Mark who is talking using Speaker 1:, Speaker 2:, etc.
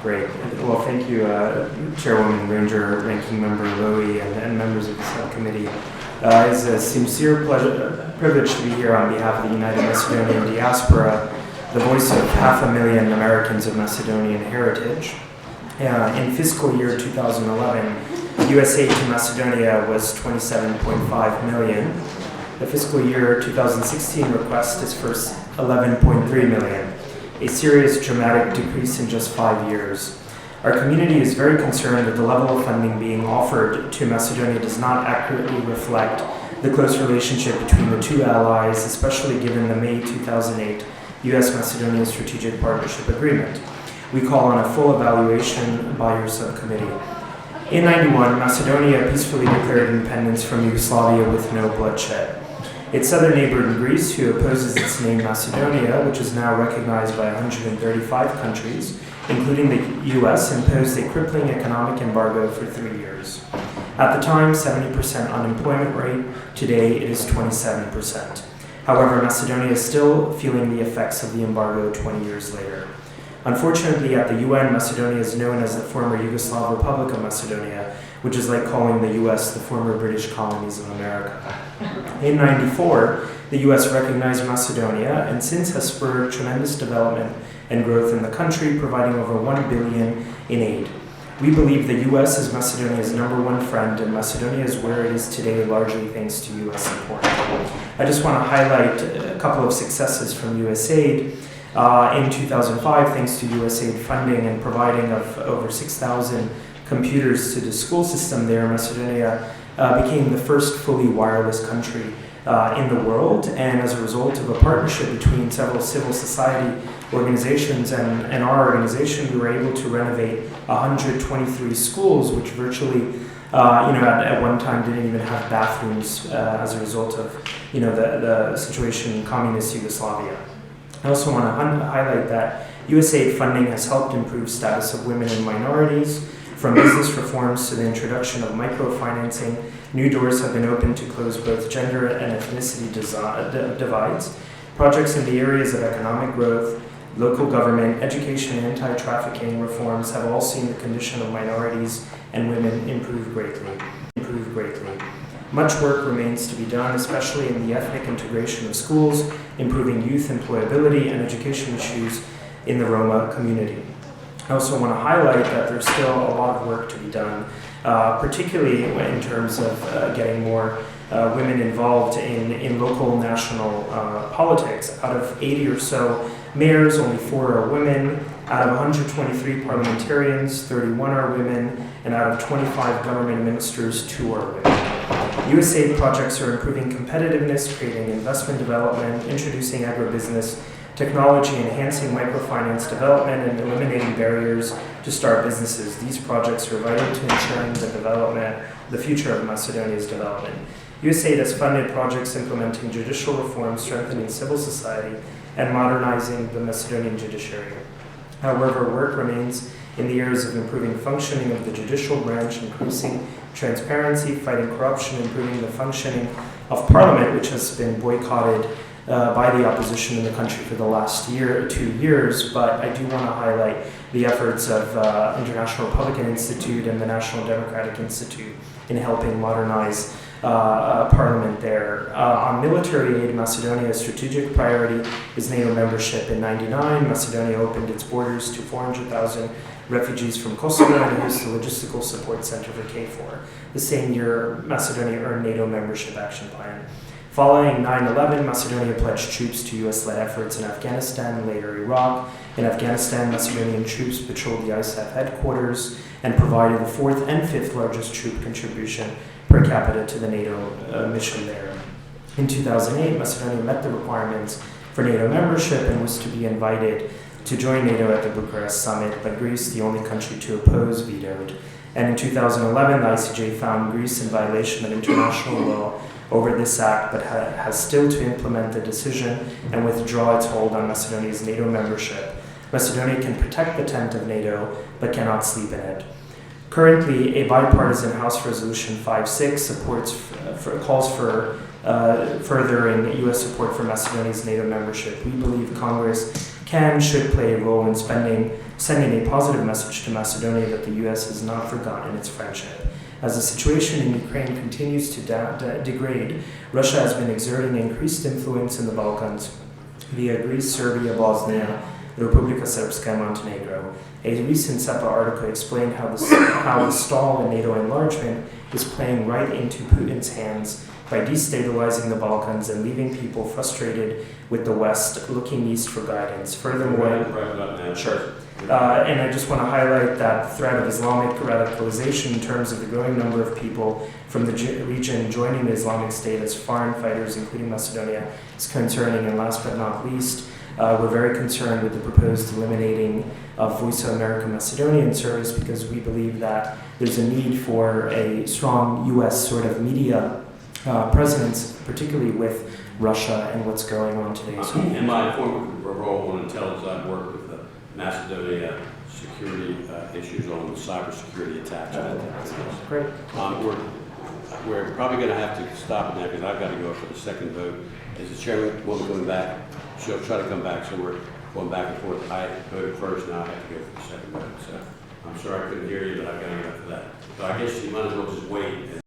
Speaker 1: Great. Well, thank you, Chairwoman Ranger, Ranking Member Lowy, and members of the subcommittee. It's a sincere privilege to be here on behalf of the United Macedonian Diaspora, the voice of 500,000 Americans of Macedonian heritage. In fiscal year 2011, U.S. aid to Macedonia was $27.5 million. The fiscal year 2016 request is for $11.3 million, a serious dramatic decrease in just 5 years. Our community is very concerned that the level of funding being offered to Macedonia does not accurately reflect the close relationship between the two allies, especially given the May 2008 U.S. Macedonia Strategic Partnership Agreement. We call on a full evaluation by your subcommittee. In 1991, Macedonia peacefully declared independence from Yugoslavia with no bloodshed. Its southern neighbor in Greece, who opposes its name Macedonia, which is now recognized by 135 countries, including the U.S., imposed a crippling economic embargo for 3 years. At the time, 70% unemployment rate. Today, it is 27%. However, Macedonia is still feeling the effects of the embargo 20 years later. Unfortunately, at the UN, Macedonia is known as the former Yugoslav Republic of Macedonia, which is like calling the U.S. the former British colonies of America. In 1994, the U.S. recognized Macedonia and since has spurred tremendous development and growth in the country, providing over $1 billion in aid. We believe the U.S. is Macedonia's #1 friend, and Macedonia is where it is today largely thanks to U.S. support. I just want to highlight a couple of successes from U.S. aid. In 2005, thanks to USAID funding and providing of over 6,000 computers to the school system there, Macedonia became the first fully wireless country in the world. And as a result of a partnership between several civil society organizations and our organization, we were able to renovate 123 schools, which virtually, at one time didn't even have bathrooms as a result of, the situation in communist Yugoslavia. I also want to highlight that USAID funding has helped improve status of women and minorities. From business reforms to the introduction of microfinancing, new doors have been opened to close both gender and ethnicity divides. Projects in the areas of economic growth, local government, education, and anti-trafficking reforms have all seen the condition of minorities and women improve greatly. Much work remains to be done, especially in the ethnic integration of schools, improving youth employability, and education issues in the Roma community. I also want to highlight that there's still a lot of work to be done, particularly in terms of getting more women involved in local national politics. Out of 80 or so mayors, only 4 are women. Out of 123 parliamentarians, 31 are women, and out of 25 government ministers, 2 are women. USAID projects are improving competitiveness, creating investment development, introducing agribusiness, technology, enhancing microfinance development, and eliminating barriers to start businesses. These projects are vital to ensuring the future of Macedonia's development. USAID has funded projects implementing judicial reform, strengthening civil society, and modernizing the Macedonian judiciary. However, work remains in the areas of improving functioning of the judicial branch, increasing transparency, fighting corruption, improving the functioning of parliament, which has been boycotted by the opposition in the country for the last 2 years. But I do want to highlight the efforts of International Republican Institute and the National Democratic Institute in helping modernize parliament there. On military aid, Macedonia's strategic priority is NATO membership. In 1999, Macedonia opened its borders to 400,000 refugees from Kosovo and used the logistical support center for KFOR. The same year, Macedonia earned NATO membership action plan. Following 9/11, Macedonia pledged troops to U.S.-led efforts in Afghanistan and later Iraq. In Afghanistan, Macedonian troops patrolled the ISAF headquarters and provided the 4th and 5th largest troop contribution per capita to the NATO mission there. In 2008, Macedonia met the requirements for NATO membership and was to be invited to join NATO at the Bucharest summit, but Greece, the only country to oppose, vetoed. And in 2011, the ICJ found Greece in violation of international law over this act, but has still to implement the decision and withdraw its hold on Macedonia's NATO membership. Macedonia can protect the tent of NATO, but cannot sleep in it. Currently, a bipartisan House Resolution 5.6 calls for furthering U.S. support for Macedonia's NATO membership. We believe Congress should play a role in sending a positive message to Macedonia that the U.S. has not forgotten its friendship. As the situation in Ukraine continues to degrade, Russia has been exerting increased influence in the Balkans via Greece, Serbia, Bosnia, Republika Srpska, and Montenegro. A recent SEPA article explained how the stall in NATO enlargement is playing right into Putin's hands by destabilizing the Balkans and leaving people frustrated with the West looking east for guidance. Furthermore, and I just want to highlight that the threat of Islamic radicalization in terms of the growing number of people from the region joining the Islamic State as foreign fighters, including Macedonia, is concerning. And last but not least, we're very concerned with the proposed eliminating of Voice of American Macedonian service, because we believe that there's a need for a strong U.S. sort of media presence, particularly with Russia and what's going on today. So,
Speaker 2: in my former role on intelligence, I've worked with the Macedonia security issues on cybersecurity attacks.
Speaker 1: Great.
Speaker 2: We're probably going to have to stop it now because I've got to go for the second vote. Is the chairman coming back? She'll try to come back, so we're going back and forth. I voted first, now I have to go for the second vote. So I'm sorry I couldn't hear you, but I've got to go for that. So I guess you might as well just wait.